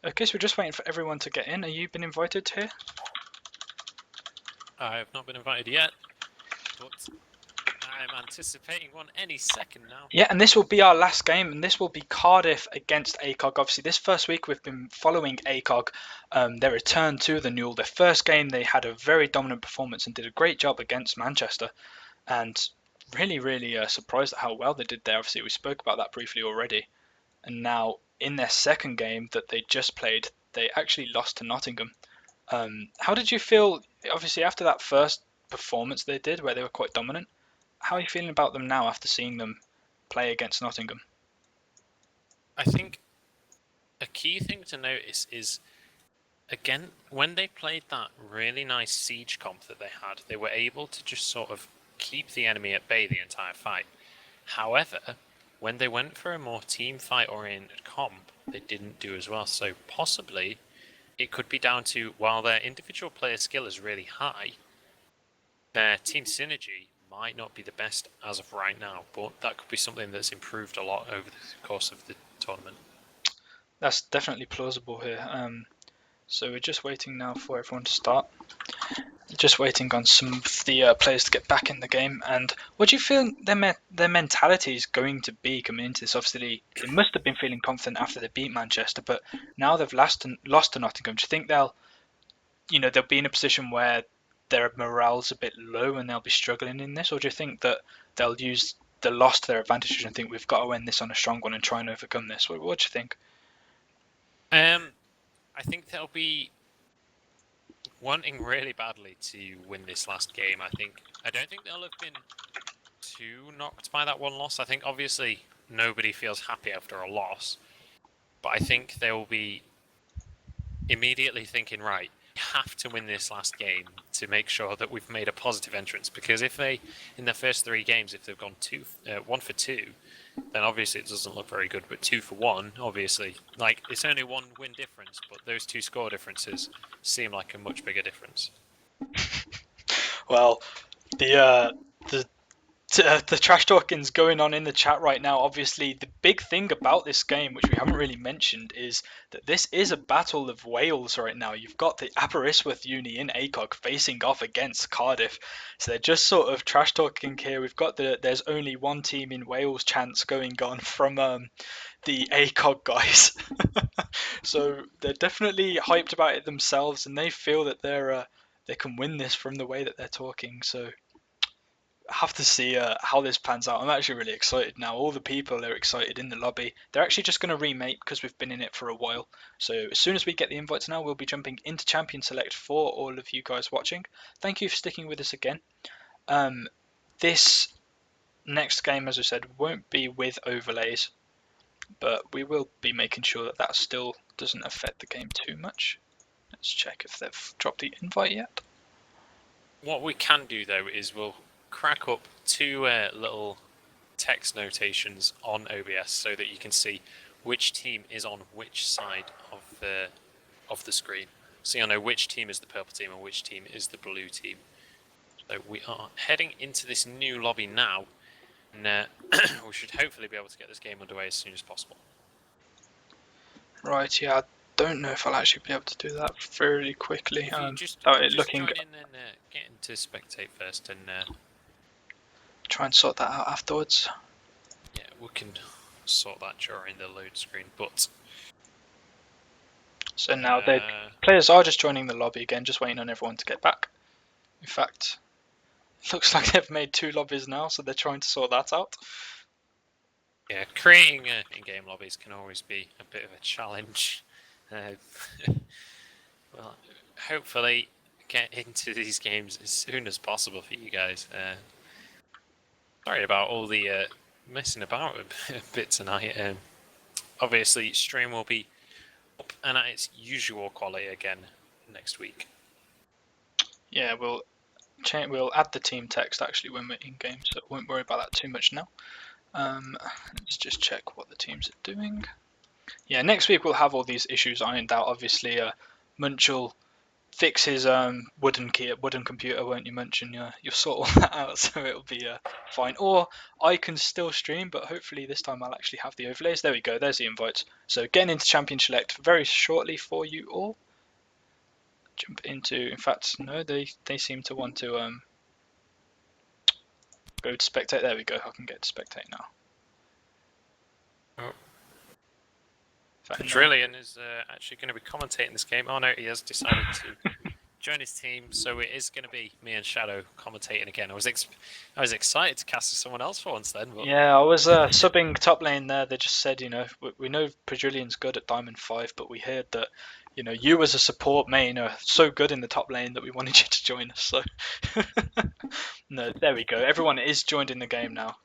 Okay, so we're just waiting for everyone to get in. Are you been invited here? I have not been invited yet, but I'm anticipating one any second now. Yeah, and this will be our last game, and this will be Cardiff against ACOG. Obviously, this first week we've been following ACOG, their return to the NUEL. Their first game, they had a very dominant performance and did a great job against Manchester, and really surprised at how well they did there. Obviously, we spoke about that briefly already, and now in their second game that they just played, they actually lost to Nottingham. How did you feel, obviously, after that first performance they did, where they were quite dominant? How are you feeling about them now after seeing them play against Nottingham? I think a key thing to notice is, again, when they played that really nice siege comp that they had, they were able to just sort of keep the enemy at bay the entire fight. However, when they went for a more team fight oriented comp, they didn't do as well. So possibly it could be down to, while their individual player skill is really high, their team synergy might not be the best as of right now, but that could be something that's improved a lot over the course of the tournament. That's definitely plausible here. So we're just waiting now for everyone to start. Just waiting on some of the players to get back in the game. And what do you feel their mentality is going to be coming into this? Obviously, they must have been feeling confident after they beat Manchester, but now they've lost to Nottingham. Do you think they'll be in a position where their morale's a bit low and they'll be struggling in this, or do you think that they'll use the loss to their advantage and think we've got to win this on a strong one and try and overcome this? What do you think? I think they'll be wanting really badly to win this last game. I don't think they'll have been too knocked by that one loss. I think obviously nobody feels happy after a loss, but I think they will be immediately thinking, right, we have to win this last game to make sure that we've made a positive entrance. Because if they, in their first 3 games, if they've gone 1 for 2, then obviously it doesn't look very good. But 2 for 1, obviously, like, it's only 1 win difference, but those 2 score differences seem like a much bigger difference. Well, the trash talking's going on in the chat right now. Obviously, the big thing about this game, which we haven't really mentioned, is that this is a battle of Wales right now. You've got the Aberystwyth Uni in ACOG facing off against Cardiff. So they're just sort of trash talking here. We've got there's only one team in Wales chants going on from the ACOG guys. So they're definitely hyped about it themselves, and they feel that they can win this from the way that they're talking. So have to see how this pans out. I'm actually really excited now. All the people are excited in the lobby. They're actually just going to remake because we've been in it for a while. So as soon as we get the invites now, we'll be jumping into Champion Select for all of you guys watching. Thank you for sticking with us again. This next game, as I said, won't be with overlays, but we will be making sure that that still doesn't affect the game too much. Let's check if they've dropped the invite yet. What we can do, though, is we'll crack up 2 little text notations on OBS so that you can see which team is on which side of the screen. So you'll know which team is the purple team and which team is the blue team. So we are heading into this new lobby now, and we should hopefully be able to get this game underway as soon as possible. Right, yeah, I don't know if I'll actually be able to do that fairly quickly. If you just looking, join in and get into spectate first, and try and sort that out afterwards. yeah, we can sort that during the load screen. But so now the players are just joining the lobby again, just waiting on everyone to get back. In fact, it looks like they've made 2 lobbies now, so they're trying to sort that out. yeah, creating in-game lobbies can always be a bit of a challenge. Well, hopefully get into these games as soon as possible for you guys. Sorry about all the messing about a bit tonight. Obviously, stream will be up and at its usual quality again next week. Yeah, we'll add the team text actually when we're in game, so won't worry about that too much now. Let's just check what the teams are doing. Yeah, next week we'll have all these issues ironed out. Obviously, Munchel fix his wooden computer, won't you? Mention you'll sort all that out, so it'll be fine. Or I can still stream, but hopefully this time I'll actually have the overlays. There we go. There's the invites. So getting into Champion Select very shortly for you all. Jump into. In fact, no, they seem to want to go to spectate. There we go. I can get to spectate now. Oh. Fact, Pedrillion is actually going to be commentating this game. Oh no, he has decided to join his team, so it is going to be me and Shadow commentating again. I was excited to cast as someone else for once then. But... Yeah, I was subbing top lane there. They just said, we know Pedrillion's good at Diamond 5, but we heard that, you as a support main are so good in the top lane that we wanted you to join us. So, no, there we go. Everyone is joined in the game now.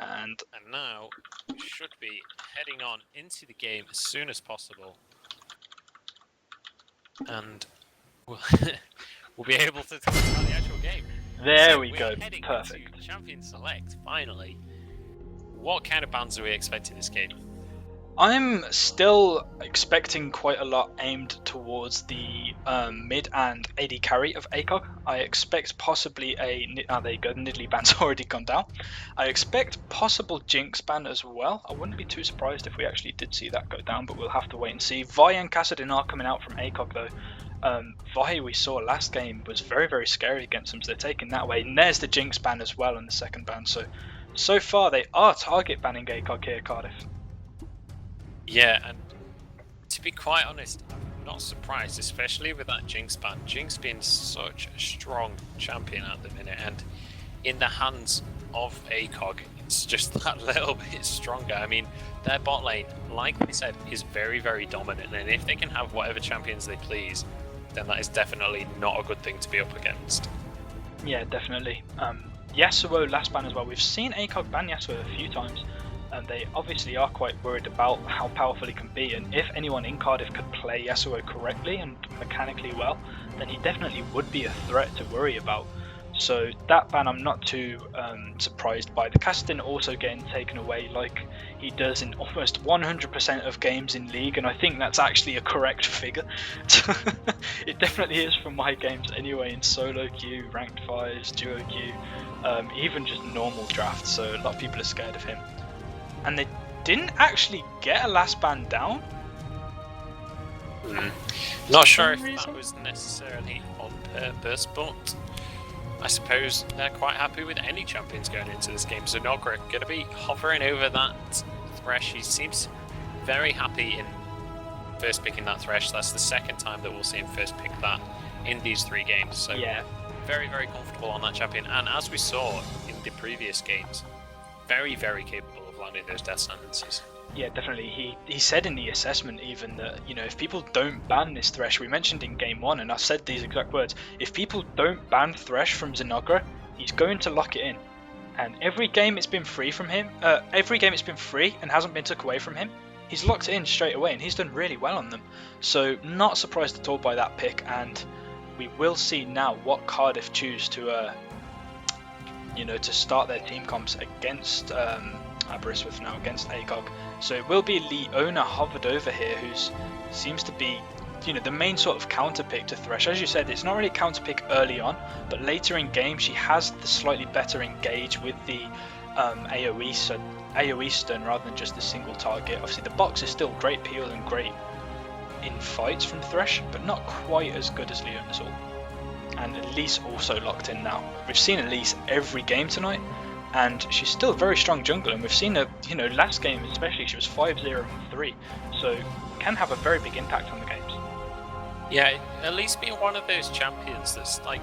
And now we should be heading on into the game as soon as possible. And we'll be able to talk about the actual game. There we go. Heading Perfect. into Champion Select, finally. What kind of bans are we expecting this game? I'm still expecting quite a lot aimed towards the mid and AD carry of ACOG. I expect possibly there you go, Nidalee ban's already gone down. I expect possible Jinx ban as well. I wouldn't be too surprised if we actually did see that go down, but we'll have to wait and see. Vi and Kassadin are coming out from ACOG though. Vi we saw last game was very, very scary against them, so they're taking that way. And there's the Jinx ban as well on the second ban. So far they are target banning ACOG here, Cardiff. Yeah, and to be quite honest, I'm not surprised, especially with that Jinx ban. Jinx being such a strong champion at the minute, and in the hands of ACOG, it's just that little bit stronger. I mean, their bot lane, like we said, is very, very dominant, and if they can have whatever champions they please, then that is definitely not a good thing to be up against. Yeah, definitely. Yasuo last ban as well. We've seen ACOG ban Yasuo a few times, and they obviously are quite worried about how powerful he can be, and if anyone in Cardiff could play Yasuo correctly and mechanically well, then he definitely would be a threat to worry about. So that ban I'm not too surprised by. The Kassadin also getting taken away like he does in almost 100% of games in League, and I think that's actually a correct figure. It definitely is from my games anyway, in solo queue, ranked 5s, duo queue, even just normal drafts, so a lot of people are scared of him. And they didn't actually get a last ban down. Not sure if that was necessarily on purpose, but I suppose they're quite happy with any champions going into this game. So Nogra going to be hovering over that Thresh. He seems very happy in first picking that Thresh. That's the second time that we'll see him first pick that in these 3 games. So yeah, very, very comfortable on that champion. And as we saw in the previous games, very, very capable of landing those death sentences. Yeah, definitely. He said in the assessment even that, if people don't ban this Thresh, we mentioned in game 1, and I said these exact words, if people don't ban Thresh from Zinogre, he's going to lock it in. And every game it's been free from him, every game it's been free and hasn't been took away from him, he's locked it in straight away, and he's done really well on them. So not surprised at all by that pick, and we will see now what Cardiff choose to to start their team comps against Aberystwyth now, against ACOG. So it will be Leona hovered over here, who seems to be the main sort of counter pick to Thresh. As you said, it's not really a counter pick early on, but later in game she has the slightly better engage with the AoE stun rather than just the single target. Obviously the box is still great peel and great in fights from Thresh, but not quite as good as Leona's ult. And Elise also locked in now. We've seen Elise every game tonight, and she's still a very strong jungler, and we've seen her, last game especially, she was 5-0 and 3, so can have a very big impact on the games. Yeah, at least being one of those champions that's like,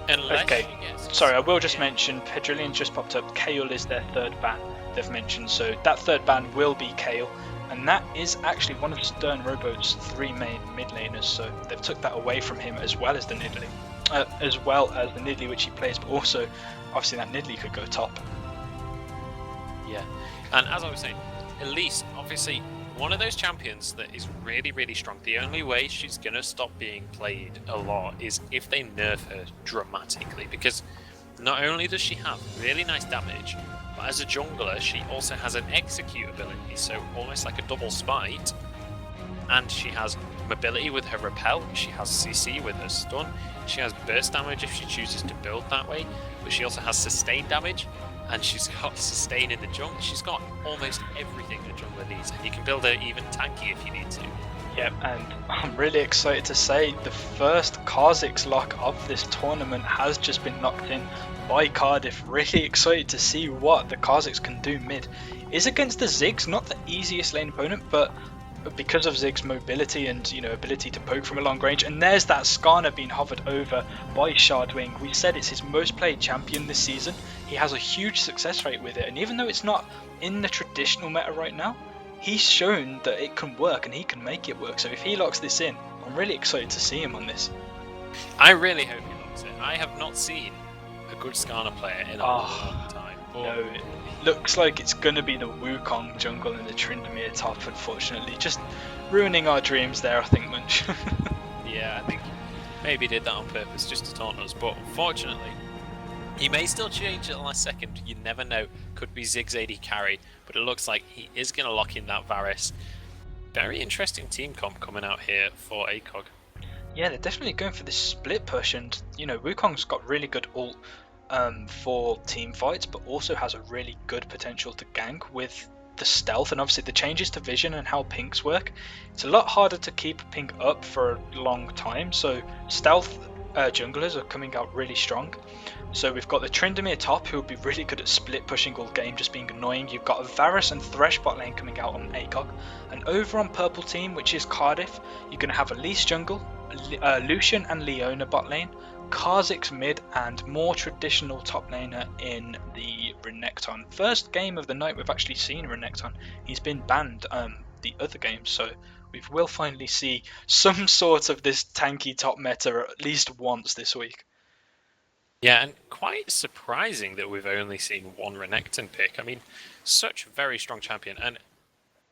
unless okay, she gets... sorry, I will just mention, Pedrillion just popped up, Kayle is their 3rd ban they've mentioned, so that 3rd ban will be Kayle, and that is actually one of Stern Robo's 3 main mid laners, so they've took that away from him as well as the Nidalee. Which he plays, but also obviously that Nidalee could go top. Yeah, and as I was saying, Elise, obviously one of those champions that is really, really strong. The only way she's going to stop being played a lot is if they nerf her dramatically, because not only does she have really nice damage, but as a jungler she also has an execute ability, so almost like a double spite, and she has mobility with her repel, she has CC with her stun, she has burst damage if she chooses to build that way, but she also has sustain damage, and she's got sustain in the jungle. She's got almost everything a jungler needs, and you can build her even tanky if you need to. Yep, and I'm really excited to say the first Kha'Zix lock of this tournament has just been locked in by Cardiff. Really excited to see what the Kha'Zix can do mid. Is against the Ziggs, not the easiest lane opponent, but because of Ziggs' mobility and ability to poke from a long range, and there's that Skarner being hovered over by Shardwing. We said it's his most played champion this season. He has a huge success rate with it, and even though it's not in the traditional meta right now, he's shown that it can work and he can make it work. So if he locks this in, I'm really excited to see him on this. I really hope he locks it. I have not seen a good Skarner player in a long time. No, it looks like it's going to be the Wukong jungle and the Tryndamere top, unfortunately. Just ruining our dreams there, I think, Munch. Yeah, I think maybe he did that on purpose just to taunt us, but unfortunately, he may still change at the last second. You never know. Could be Ziggs AD carry, but it looks like he is going to lock in that Varus. Very interesting team comp coming out here for ACOG. Yeah, they're definitely going for this split push, and Wukong's got really good ult for team fights, but also has a really good potential to gank with the stealth, and obviously the changes to vision and how pinks work. It's a lot harder to keep pink up for a long time, so stealth junglers are coming out really strong. So we've got the Tryndamere top, who will be really good at split pushing all game, just being annoying. You've got a Varus and Thresh bot lane coming out on ACOG. And over on purple team, which is Cardiff, you're going to have Elise jungle, Lucian and Leona bot lane, Kha'Zix mid, and more traditional top laner in the Renekton. First game of the night we've actually seen Renekton. He's been banned the other games, so we will finally see some sort of this tanky top meta at least once this week. Yeah, and quite surprising that we've only seen one Renekton pick. I mean, such a very strong champion, and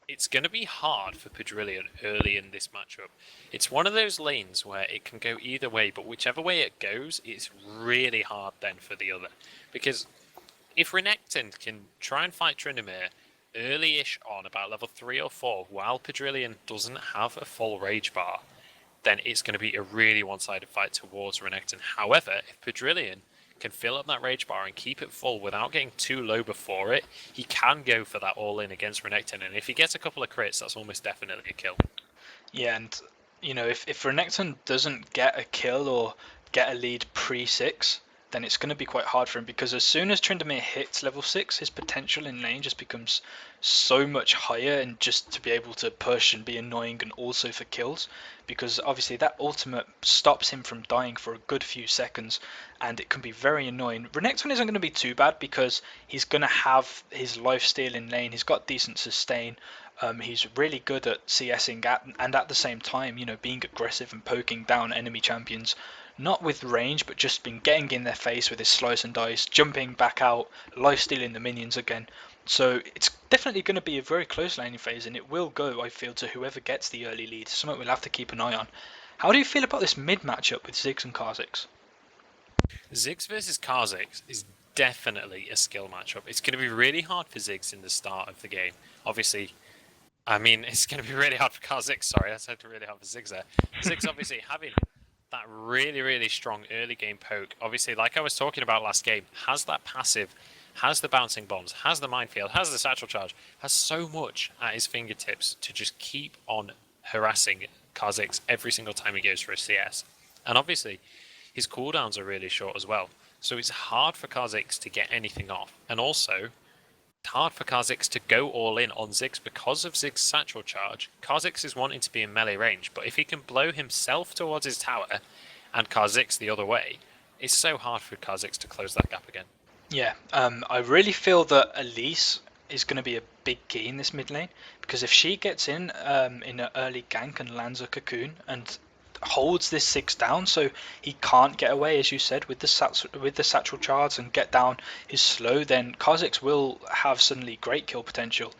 it's going to be hard for Pedrillion early in this matchup. It's one of those lanes where it can go either way, but whichever way it goes, it's really hard then for the other. Because if Renekton can try and fight Tryndamere early-ish on about level 3 or 4, while Pedrillion doesn't have a full rage bar, then it's going to be a really one-sided fight towards Renekton. However, if Pedrillion can fill up that rage bar and keep it full without getting too low before it, he can go for that all-in against Renekton. And if he gets a couple of crits, that's almost definitely a kill. Yeah, and if Renekton doesn't get a kill or get a lead pre-6, then it's going to be quite hard for him, because as soon as Tryndamere hits level 6, his potential in lane just becomes so much higher, and just to be able to push and be annoying and also for kills, because obviously that ultimate stops him from dying for a good few seconds, and it can be very annoying. Renekton isn't going to be too bad because he's going to have his lifesteal in lane, he's got decent sustain. He's really good at CSing and at the same time, being aggressive and poking down enemy champions, not with range, but just been getting in their face with his slice and dice, jumping back out, life stealing the minions again. So it's definitely going to be a very close laning phase, and it will go, I feel, to whoever gets the early lead. Something we'll have to keep an eye on. How do you feel about this mid matchup with Ziggs and Kha'Zix? Ziggs versus Kha'Zix is definitely a skill matchup. It's going to be really hard for Ziggs in the start of the game. Obviously, I mean, it's going to be really hard for Kha'Zix. Sorry, I said really hard for Ziggs there. Ziggs obviously having that really, really strong early game poke. Obviously, like I was talking about last game, has that passive, has the bouncing bombs, has the minefield, has the satchel charge, has so much at his fingertips to just keep on harassing Kha'Zix every single time he goes for a CS. And obviously, his cooldowns are really short as well. So it's hard for Kha'Zix to get anything off. And also, it's hard for Kha'Zix to go all in on Ziggs because of Ziggs' satchel charge. Kha'Zix is wanting to be in melee range, but if he can blow himself towards his tower and Kha'Zix the other way, it's so hard for Kha'Zix to close that gap again. Yeah, I really feel that Elise is going to be a big key in this mid lane, because if she gets in an early gank and lands a cocoon and holds this Ziggs down, so he can't get away, as you said, with the satchel charge and get down his slow, then Kha'Zix will have suddenly great kill potential.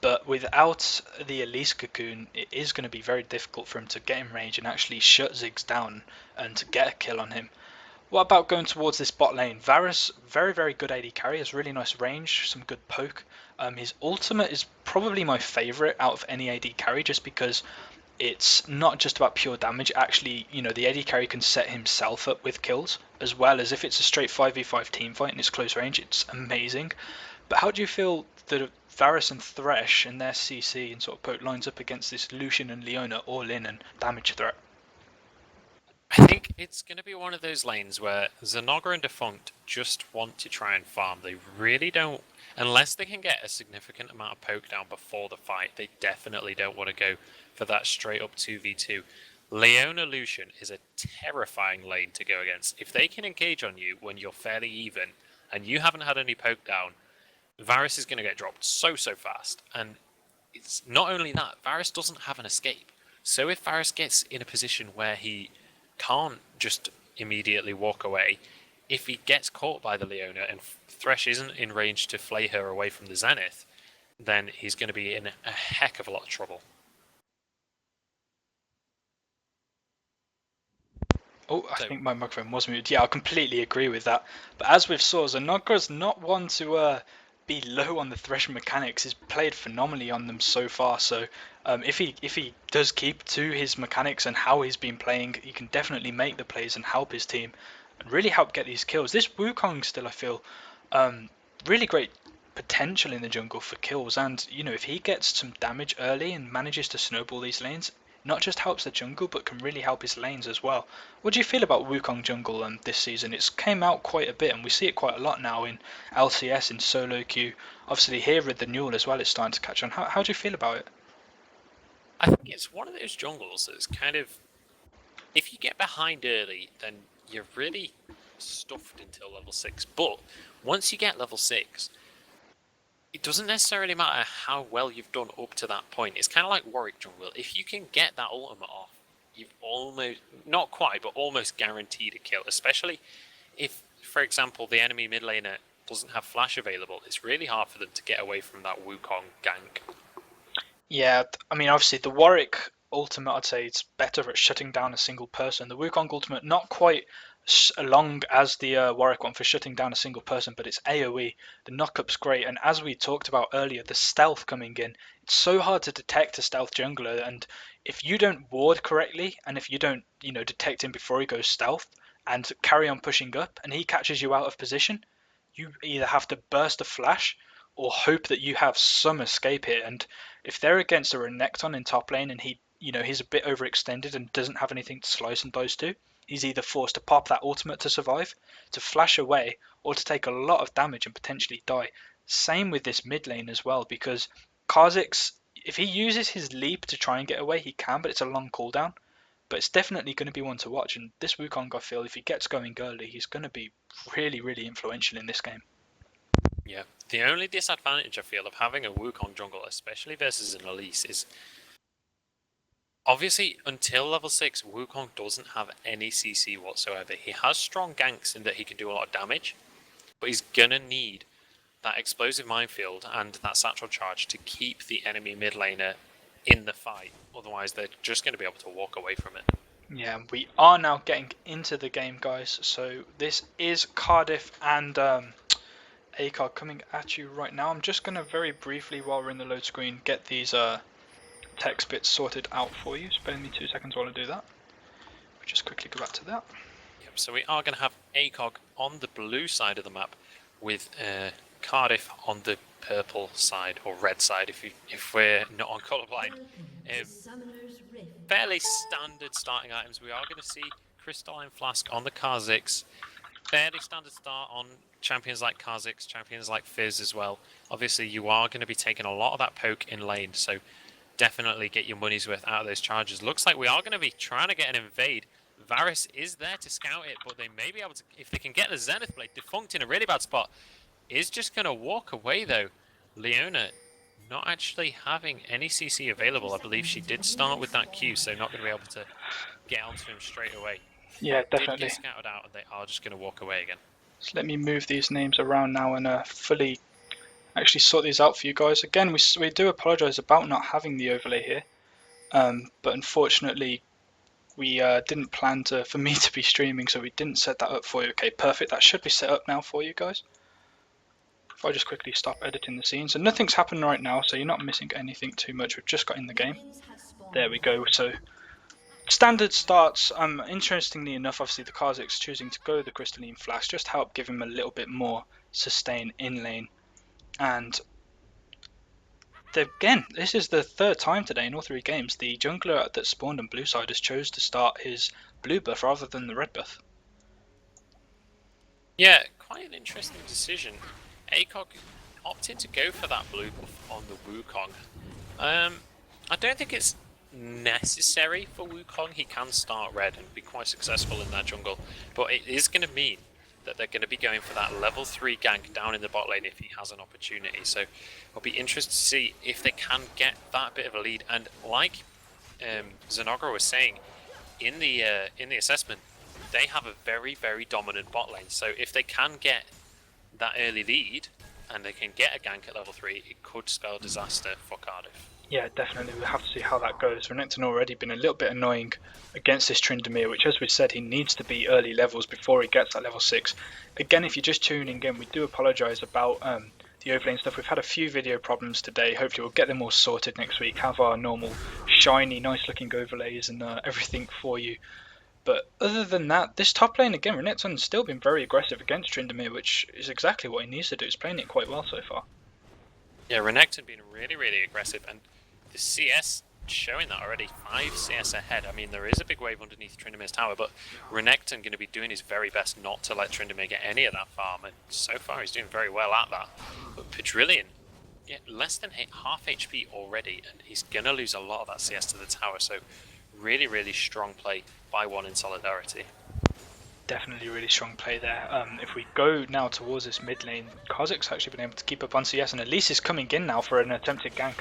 But without the Elise cocoon, it is going to be very difficult for him to get in range and actually shut Ziggs down and to get a kill on him. What about going towards this bot lane? Varus, very, very good AD carry, has really nice range, some good poke. His ultimate is probably my favourite out of any AD carry just because it's not just about pure damage. Actually, the AD carry can set himself up with kills, as well as if it's a straight 5v5 team fight and it's close range, it's amazing. But how do you feel that Varus and Thresh and their CC and sort of poke lines up against this Lucian and Leona all in and damage threat? I think it's going to be one of those lanes where Zenogra and Defunct just want to try and farm. They really don't, unless they can get a significant amount of poke down before the fight, they definitely don't want to go for that straight up 2v2. Leona Lucian is a terrifying lane to go against. If they can engage on you when you're fairly even and you haven't had any poke down, Varus is going to get dropped so fast. And it's not only that, Varus doesn't have an escape. So if Varus gets in a position where he can't just immediately walk away, if he gets caught by the Leona and Thresh isn't in range to flay her away from the Zenith, then he's going to be in a heck of a lot of trouble. Oh, I think my microphone was muted. Yeah, I completely agree with that. But as with Swords, Zenogra's not one to be low on the Thresh mechanics. He's played phenomenally on them so far. So if he does keep to his mechanics and how he's been playing, he can definitely make the plays and help his team and really help get these kills. This Wukong still, I feel, really great potential in the jungle for kills. And if he gets some damage early and manages to snowball these lanes, not just helps the jungle, but can really help his lanes as well. What do you feel about Wukong jungle this season? It's came out quite a bit, and we see it quite a lot now in LCS, in solo queue. Obviously here with the NUEL as well, it's starting to catch on. How do you feel about it? I think it's one of those jungles that's kind of, if you get behind early, then you're really stuffed until level 6. But once you get level 6, it doesn't necessarily matter how well you've done up to that point. It's kind of like Warwick jungle. If you can get that ultimate off, you've almost, not quite, but almost guaranteed a kill. Especially if, for example, the enemy mid laner doesn't have flash available. It's really hard for them to get away from that Wukong gank. Yeah, I mean, obviously the Warwick ultimate, I'd say it's better at shutting down a single person. The Wukong ultimate, not quite as long as the Warwick one for shutting down a single person, but it's AoE. The knockup's great, and as we talked about earlier, the stealth coming in, it's so hard to detect a stealth jungler, and if you don't ward correctly, and if you don't, detect him before he goes stealth, and carry on pushing up, and he catches you out of position, you either have to burst a flash or hope that you have some escape here. And if they're against a Renekton in top lane and he's a bit overextended and doesn't have anything to slice and dice to, he's either forced to pop that ultimate to survive, to flash away, or to take a lot of damage and potentially die. Same with this mid lane as well, because Kha'Zix, if he uses his leap to try and get away, he can, but it's a long cooldown. But it's definitely going to be one to watch. And this Wukong, I feel, if he gets going early, he's going to be really, really influential in this game. Yeah, the only disadvantage I feel of having a Wukong jungle, especially versus an Elise, is obviously until level 6, Wukong doesn't have any CC whatsoever. He has strong ganks in that he can do a lot of damage, but he's gonna need that explosive minefield and that satchel charge to keep the enemy mid laner in the fight. Otherwise, they're just going to be able to walk away from it. Yeah, we are now getting into the game, guys. So this is Cardiff and ACOG coming at you right now. I'm just going to very briefly, while we're in the load screen, get these text bits sorted out for you. Spare me 2 seconds while I do that. We'll just quickly go back to that. Yep, so we are going to have ACOG on the blue side of the map with Cardiff on the purple side, or red side if we're not on colourblind. Fairly standard starting items. We are going to see Crystalline Flask on the Kha'Zix. Fairly standard start on champions like Kha'Zix, champions like Fizz as well. Obviously, you are going to be taking a lot of that poke in lane, so definitely get your money's worth out of those charges. Looks like we are going to be trying to get an invade. Varus is there to scout it, but they may be able to, if they can get the Zenith Blade. Defunct in a really bad spot is just going to walk away though. Leona not actually having any CC available. I believe she did start with that Q, so not going to be able to get onto him straight away. Yeah, definitely. Did get scouted out, and they are just going to walk away again. So let me move these names around now and fully actually sort these out for you guys. Again, we do apologise about not having the overlay here, but unfortunately We didn't plan for me to be streaming, so we didn't set that up for you. Okay, perfect. That should be set up now for you guys. If I just quickly stop editing the scene. So nothing's happening right now, so you're not missing anything too much. We've just got in the game. There we go. So standard starts. Interestingly enough, obviously the Kha'Zix choosing to go the Crystalline Flash just help give him a little bit more sustain in lane. And again, this is the third time today in all 3 games the jungler that spawned on blue side has chose to start his blue buff rather than the red buff. Yeah, quite an interesting decision. ACOG opted to go for that blue buff on the Wukong. I don't think it's necessary for Wukong. He can start red and be quite successful in that jungle, but it is going to mean that they're going to be going for that level 3 gank down in the bot lane if he has an opportunity. So I'll be interested to see if they can get that bit of a lead. And like Zenogre was saying in the assessment, they have a very, very dominant bot lane. So if they can get that early lead and they can get a gank at level 3, it could spell disaster for Cardiff. Yeah, definitely. We'll have to see how that goes. Renekton already been a little bit annoying against this Tryndamere, which, as we said, he needs to be early levels before he gets that level 6. Again, if you're just tuning in, we do apologise about the overlane stuff. We've had a few video problems today. Hopefully we'll get them all sorted next week, have our normal shiny, nice looking overlays and everything for you. But other than that, this top lane, again, Renekton's still been very aggressive against Tryndamere, which is exactly what he needs to do. He's playing it quite well so far. Yeah, Renekton being really, really aggressive, and the CS showing that already, 5 CS ahead. I mean, there is a big wave underneath Tryndamere's tower, but Renekton going to be doing his very best not to let Tryndamere get any of that farm, and so far he's doing very well at that. But Pedrillion, yeah, less than half HP already, and he's going to lose a lot of that CS to the tower, so really, really strong play by one in Solidarity. Definitely really strong play there. If we go now towards this mid lane, Kha'Zix's actually been able to keep up on CS, and Elise is coming in now for an attempted gank.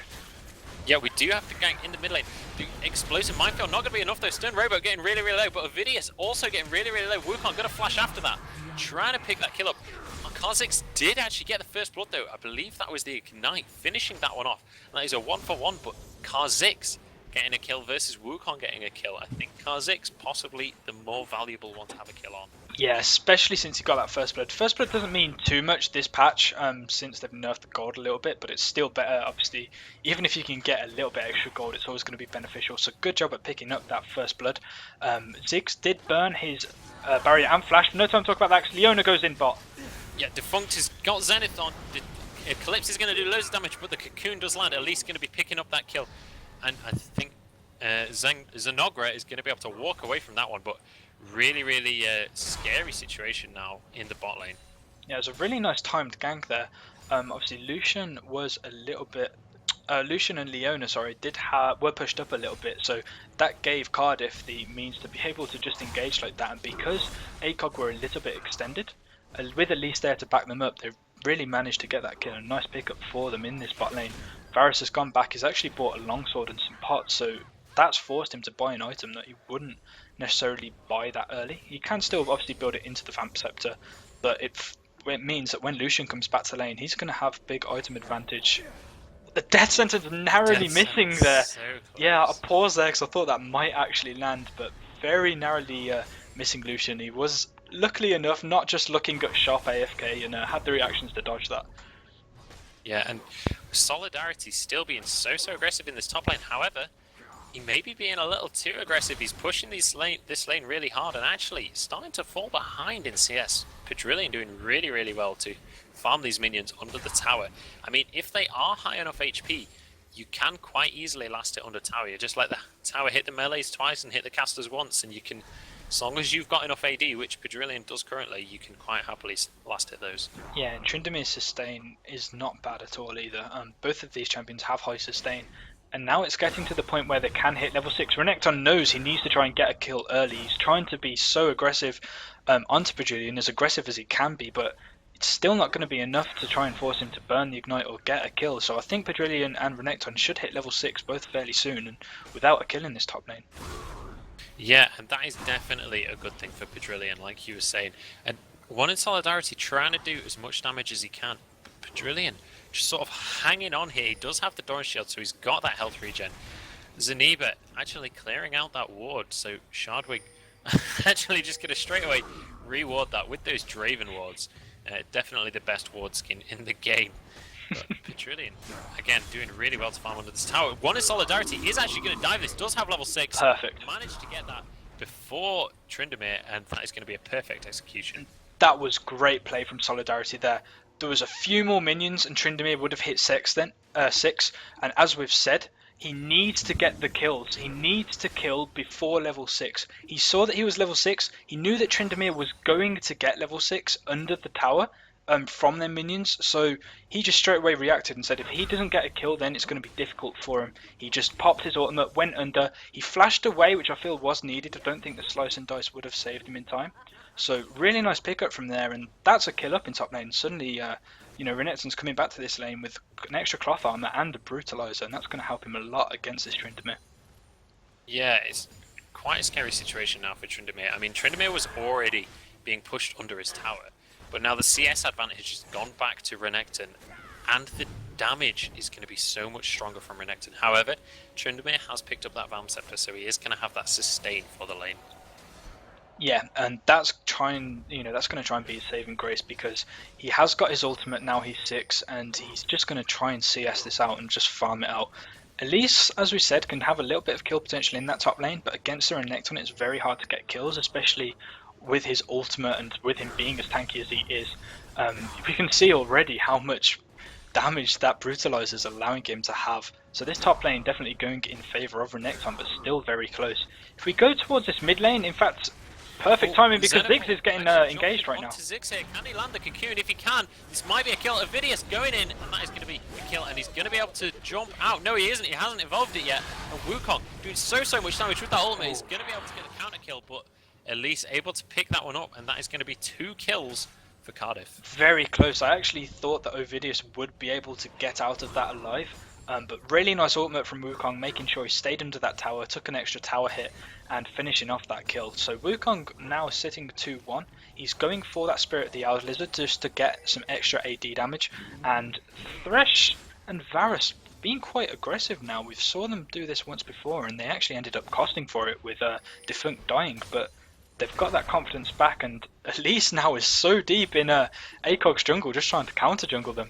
Yeah, we do have the gank in the mid lane. The explosive minefield not going to be enough though. Stun Robo getting really, really low, but Ovidius also getting really, really low. Wukong going to flash after that, trying to pick that kill up. Kha'Zix did actually get the first blood though. I believe that was the Ignite, finishing that one off. And that is a 1-for-1, but Kha'Zix getting a kill versus Wukong getting a kill. I think Kha'Zix possibly the more valuable one to have a kill on. Yeah, especially since he got that first blood. First blood doesn't mean too much this patch, since they've nerfed the gold a little bit, but it's still better, obviously. Even if you can get a little bit extra gold, it's always going to be beneficial. So good job at picking up that first blood. Ziggs did burn his barrier and flash. No time to talk about that, because Leona goes in bot. Yeah, Defunct has got Zenith on. The Eclipse is going to do loads of damage, but the Cocoon does land. At least going to be picking up that kill. And I think Zenogre is going to be able to walk away from that one, but really, really scary situation now in the bot lane. Yeah, it was a really nice timed gank there. Obviously, Lucian was a little bit... Lucian and Leona, sorry, were pushed up a little bit, so that gave Cardiff the means to be able to just engage like that. And because ACOG were a little bit extended, with Elise there to back them up, they really managed to get that kill. A nice pickup for them in this bot lane. Varus has gone back, he's actually bought a longsword and some pots, so that's forced him to buy an item that he wouldn't necessarily buy that early. He can still obviously build it into the Vamp Scepter, but it means that when Lucian comes back to lane, he's going to have big item advantage. The death sentence narrowly missing there. So yeah, I paused there because I thought that might actually land, but very narrowly missing Lucian. He was, luckily enough, not just looking at sharp AFK and had the reactions to dodge that. Yeah, and Solidarity still being so aggressive in this top lane. However, he may be being a little too aggressive. He's pushing this lane really hard and actually starting to fall behind in CS. Pedrillion doing really, really well to farm these minions under the tower. I mean, if they are high enough HP, you can quite easily last it under tower. You just let the tower hit the melees twice and hit the casters once, and you can, as long as you've got enough AD, which Pedrillion does currently, you can quite happily last hit those. Yeah, and Tryndamere's sustain is not bad at all either. Both of these champions have high sustain. And now it's getting to the point where they can hit level 6. Renekton knows he needs to try and get a kill early. He's trying to be so aggressive onto Pedrillion, as aggressive as he can be, but it's still not going to be enough to try and force him to burn the Ignite or get a kill. So I think Pedrillion and Renekton should hit level 6 both fairly soon, and without a kill in this top lane. Yeah, and that is definitely a good thing for Pedrillion, like you were saying. And one in Solidarity trying to do as much damage as he can. Pedrillion just sort of hanging on here. He does have the Doran Shield, so he's got that health regen. Zaniba actually clearing out that ward, so Shardwig actually just going to straight away reward that with those Draven wards. Definitely the best ward skin in the game. But Petrillian, again, doing really well to farm under this tower. One is Solidarity, is actually going to dive this, does have level 6. Perfect. Managed to get that before Tryndamere, and that is going to be a perfect execution. That was great play from Solidarity there. There was a few more minions and Tryndamere would have hit 6 then, 6. And as we've said, he needs to get the kills. He needs to kill before level 6. He saw that he was level 6. He knew that Tryndamere was going to get level 6 under the tower from their minions. So he just straight away reacted and said if he doesn't get a kill, then it's going to be difficult for him. He just popped his ultimate, went under. He flashed away, which I feel was needed. I don't think the slice and dice would have saved him in time. So really nice pickup from there, and that's a kill up in top lane. Suddenly, Renekton's coming back to this lane with an extra cloth armor and a brutalizer, and that's going to help him a lot against this Tryndamere. Yeah, it's quite a scary situation now for Tryndamere. I mean, Tryndamere was already being pushed under his tower, but now the CS advantage has gone back to Renekton, and the damage is going to be so much stronger from Renekton. However, Tryndamere has picked up that Vam Scepter, so he is going to have that sustain for the lane. Yeah, and that's going to try and be his saving grace because he has got his ultimate now. He's 6, and he's just going to try and CS this out and just farm it out. Elise, as we said, can have a little bit of kill potential in that top lane, but against the Renekton, it's very hard to get kills, especially with his ultimate and with him being as tanky as he is. We can see already how much damage that brutalizer is allowing him to have. So this top lane definitely going in favour of Renekton, but still very close. If we go towards this mid lane, in fact, perfect timing because Ziggs is getting engaged right now. Ziggs here. Can he land the cocoon? If he can, this might be a kill. Avidius going in, and that is going to be a kill, and he's going to be able to jump out. No, he isn't. He hasn't evolved it yet. And Wukong doing so much damage with that ultimate. He's going to be able to get the counter kill, but Elise able to pick that one up, and that is going to be 2 kills for Cardiff. Very close. I actually thought that Ovidius would be able to get out of that alive. But really nice ultimate from Wukong, making sure he stayed under that tower, took an extra tower hit, and finishing off that kill. So Wukong now sitting 2-1. He's going for that Spirit of the Owl Lizard just to get some extra AD damage. And Thresh and Varus being quite aggressive now. We saw them do this once before, and they actually ended up costing for it with Defunct dying. But they've got that confidence back, and Elise now is so deep in ACOG's jungle, just trying to counter jungle them.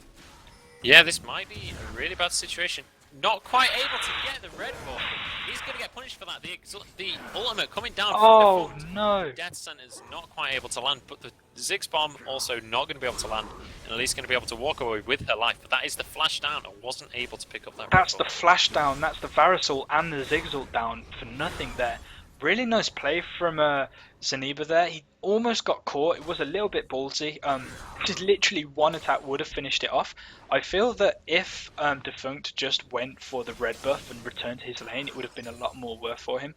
Yeah, this might be a really bad situation. Not quite able to get the red buff. He's going to get punished for that. The ultimate coming down from the no. Death Center's not quite able to land, but the Ziggs bomb also not going to be able to land, and Elise going to be able to walk away with her life. But that is the flash down, and wasn't able to pick up that. That's the flash down. That's the Varus ult and the Ziggs ult down for nothing there. Really nice play from Zaniba there. He almost got caught. It was a little bit ballsy. Just literally one attack would have finished it off. I feel that if Defunct just went for the red buff and returned to his lane, it would have been a lot more worth for him.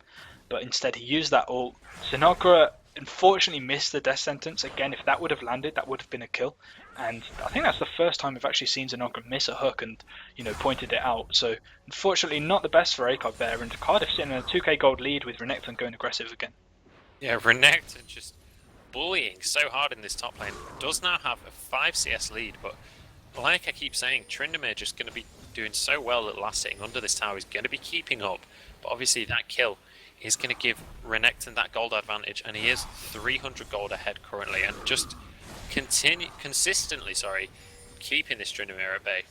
But instead he used that ult. Zinogre unfortunately missed the death sentence. Again, if that would have landed, that would have been a kill. And I think that's the first time we've actually seen Zinogre miss a hook and, pointed it out. So unfortunately not the best for ACOG there, and Cardiff sitting in a 2k gold lead with Renekton going aggressive again. Yeah, Renekton just bullying so hard in this top lane. Does now have a 5 CS lead, but like I keep saying, Tryndamere just going to be doing so well at last sitting under this tower. He's going to be keeping up, but obviously that kill is going to give Renekton that gold advantage, and he is 300 gold ahead currently, and just consistently keeping this Tryndamere at bay.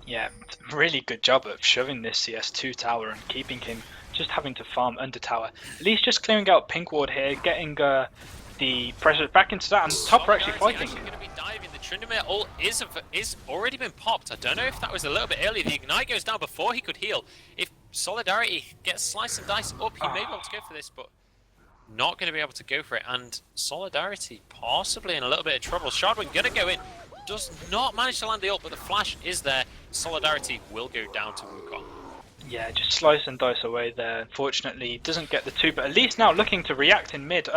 Yeah, really good job of shoving this CS2 tower and keeping him just having to farm under tower. At least just clearing out pink ward here, getting the pressure back into that, and top are actually fighting. Going to be diving. The Tryndamere ult is already been popped. I don't know if that was a little bit early. The ignite goes down before he could heal. If Solidarity gets slice and dice up, he may be able to go for this, but not going to be able to go for it. And Solidarity possibly in a little bit of trouble. Shardwin going to go in. Does not manage to land the ult, but the flash is there. Solidarity will go down to Wukong. Yeah, just slice and dice away there. Unfortunately, doesn't get the 2, but at least now looking to react in mid.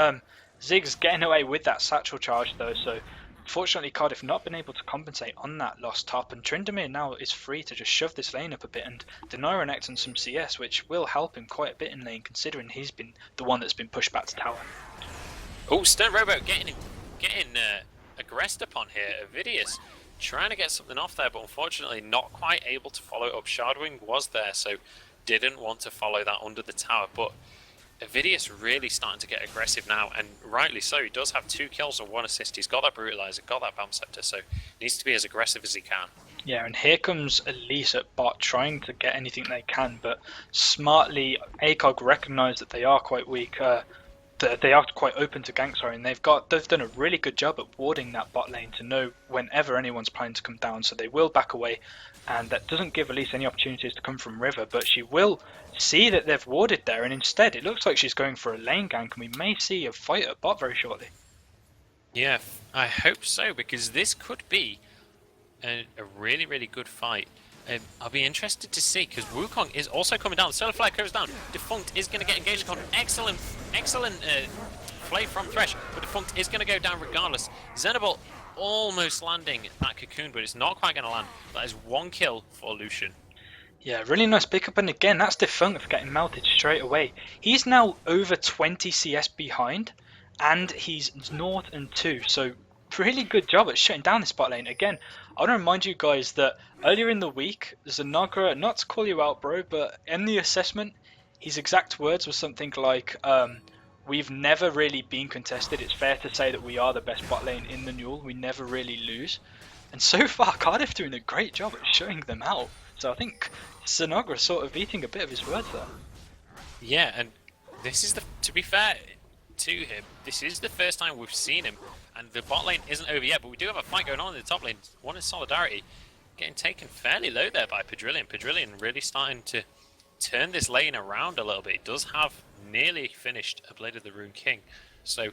Ziggs getting away with that satchel charge though, so unfortunately Cardiff not been able to compensate on that lost top, and Tryndamere now is free to just shove this lane up a bit and deny Renekton some CS, which will help him quite a bit in lane, considering he's been the one that's been pushed back to tower. Oh, Stern Rowboat getting aggressed upon here. Avidius trying to get something off there, but unfortunately not quite able to follow up. Shardwing was there, so didn't want to follow that under the tower, but Avidius really starting to get aggressive now, and rightly so. He does have 2 kills and 1 assist. He's got that Brutalizer, got that Bam Scepter, so he needs to be as aggressive as he can. Yeah, and here comes Elise at bot trying to get anything they can, but smartly ACOG recognise that they are quite weak. They are quite open to gank, sorry, and they've done a really good job at warding that bot lane to know whenever anyone's planning to come down, so they will back away, and that doesn't give Elise any opportunities to come from river, but she will see that they've warded there, and instead it looks like she's going for a lane gank, and we may see a fight at bot very shortly. Yeah, I hope so, because this could be a really, really good fight. I'll be interested to see, because Wukong is also coming down. Solar Flare goes down. Defunct is going to get engaged on excellent play from Thresh, but Defunct is going to go down regardless. Xenoball almost landing that cocoon, but it's not quite going to land. That is 1 kill for Lucian. Yeah, really nice pickup, and again, that's Defunct getting melted straight away. He's now over 20 CS behind, and he's 0 and 2, so really good job at shutting down this bot lane. Again, I want to remind you guys that earlier in the week, Zanagra, not to call you out, bro, but in the assessment, his exact words were something like, we've never really been contested. It's fair to say that we are the best bot lane in the NUEL. We never really lose. And so far, Cardiff doing a great job at showing them out. So I think Zanagra sort of eating a bit of his words there. Yeah, and this is to be fair to him, this is the first time we've seen him, and the bot lane isn't over yet, but we do have a fight going on in the top lane. One is Solidarity, getting taken fairly low there by Pedrillion. Pedrillion really starting to turn this lane around a little bit. He does have nearly finished a Blade of the Rune King, so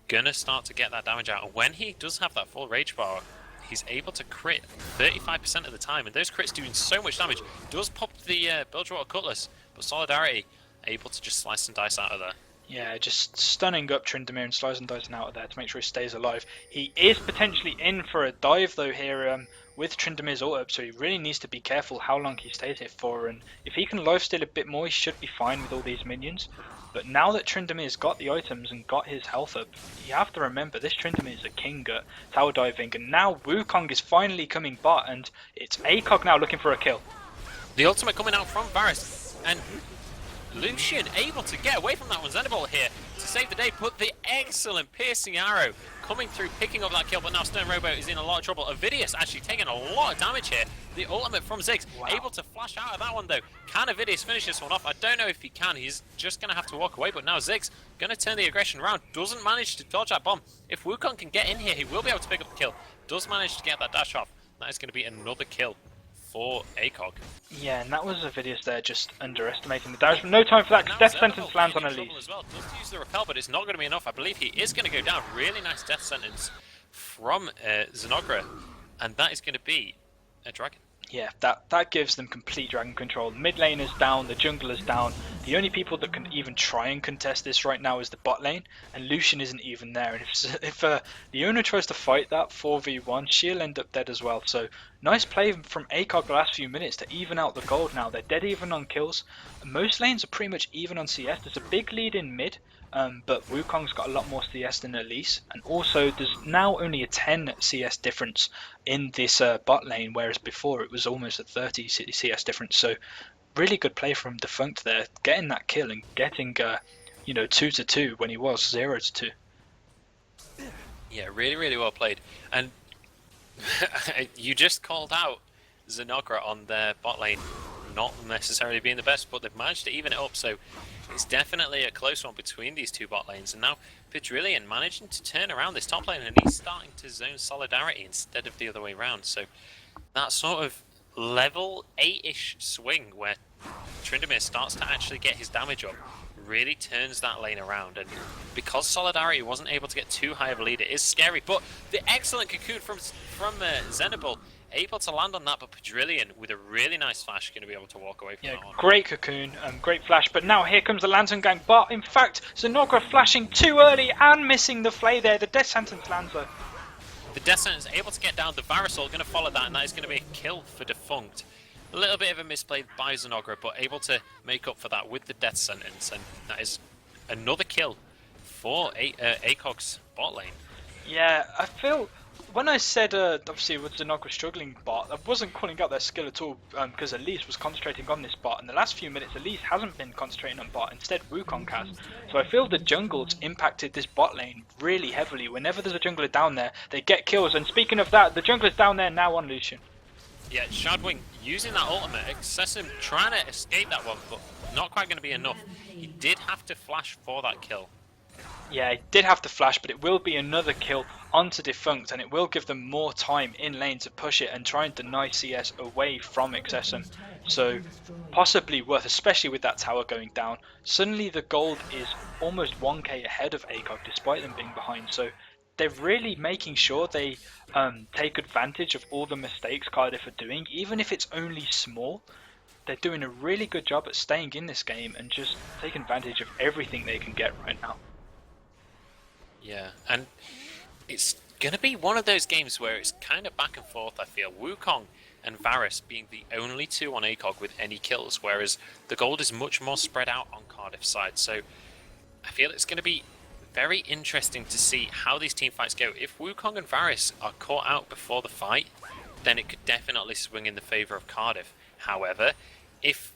gonna start to get that damage out. And when he does have that full rage bar, he's able to crit 35% of the time, and those crits doing so much damage. Does pop the Bilgewater Cutlass, but Solidarity able to just slice and dice out of there. Yeah, just stunning up Tryndamere and slicing Dyson out of there to make sure he stays alive. He is potentially in for a dive though here with Tryndamere's ult up, so he really needs to be careful how long he stays here for, and if he can lifesteal a bit more, he should be fine with all these minions. But now that Tryndamere's got the items and got his health up, you have to remember this Tryndamere is a king at tower diving, and now Wukong is finally coming bot, and it's ACOG now looking for a kill. The ultimate coming out from Varus, and Lucian able to get away from that one. Xenoball here to save the day, put the excellent piercing arrow coming through, picking up that kill, but now Stern Robo is in a lot of trouble. Avidius actually taking a lot of damage here. The ultimate from Ziggs, wow. Able to flash out of that one though. Can Avidius finish this one off? I don't know if he can. He's just going to have to walk away, but now Ziggs going to turn the aggression around. Doesn't manage to dodge that bomb. If Wukong can get in here, he will be able to pick up the kill. Does manage to get that dash off. That is going to be another kill for ACOG. Yeah, and that was Avidius there just underestimating the damage. No time for that, because Death Sentence lands on Elise. As well. Does use the repel, but it's not going to be enough. I believe he is going to go down. Really nice Death Sentence from Zanagra, and that is going to be a dragon. Yeah, that gives them complete dragon control. Mid lane is down, the jungle is down. The only people that can even try and contest this right now is the bot lane, and Lucian isn't even there. And if the owner tries to fight that 4v1, she'll end up dead as well. So nice play from ACOG the last few minutes to even out the gold now. They're dead even on kills. Most lanes are pretty much even on CS. There's a big lead in mid, but Wukong's got a lot more CS than Elise, and also there's now only a 10 CS difference in this bot lane, whereas before it was almost a 30 CS difference. So really good play from Defunct there, getting that kill and getting 2-2 when he was 0-2. Yeah, really, really well played. And you just called out Zanagra on their bot lane not necessarily being the best, but they've managed to even it up, so it's definitely a close one between these two bot lanes. And now Pedrillion managing to turn around this top lane, and he's starting to zone Solidarity instead of the other way around. So that sort of level 8-ish swing where Tryndamere starts to actually get his damage up really turns that lane around, and because Solidarity wasn't able to get too high of a lead, it is scary. But the excellent cocoon from Xenoball able to land on that, but Pedrillion with a really nice flash going to be able to walk away from that one. Great cocoon, great flash, but now here comes the Lantern Gang, but in fact Zanagra flashing too early and missing the flay there. The Death Sentence lands though. The Death Sentence able to get down. The Varusol going to follow that, and that is going to be a kill for Defunct. A little bit of a misplay by Zanagra, but able to make up for that with the Death Sentence, and that is another kill for ACOG's bot lane. Yeah, I feel When I said obviously with Zenogra struggling bot, I wasn't calling out their skill at all because Elise was concentrating on this bot. In the last few minutes, Elise hasn't been concentrating on bot. Instead, Wukong has. So I feel the jungle's impacted this bot lane really heavily. Whenever there's a jungler down there, they get kills. And speaking of that, the jungler's down there now on Lucian. Yeah, Shadwing using that ultimate, Excessum trying to escape that one, but not quite going to be enough. He did have to flash for that kill. Yeah, it did have to flash, but it will be another kill onto Defunct, and it will give them more time in lane to push it and try and deny CS away from Excessum. So possibly worth, especially with that tower going down. Suddenly the gold is almost 1k ahead of ACOG despite them being behind. So they're really making sure they take advantage of all the mistakes Cardiff are doing, even if it's only small. They're doing a really good job at staying in this game and just taking advantage of everything they can get right now. Yeah, and it's going to be one of those games where it's kind of back and forth, I feel. Wukong and Varus being the only two on ACOG with any kills, whereas the gold is much more spread out on Cardiff's side. So I feel it's going to be very interesting to see how these team fights go. If Wukong and Varus are caught out before the fight, then it could definitely swing in the favour of Cardiff. However, if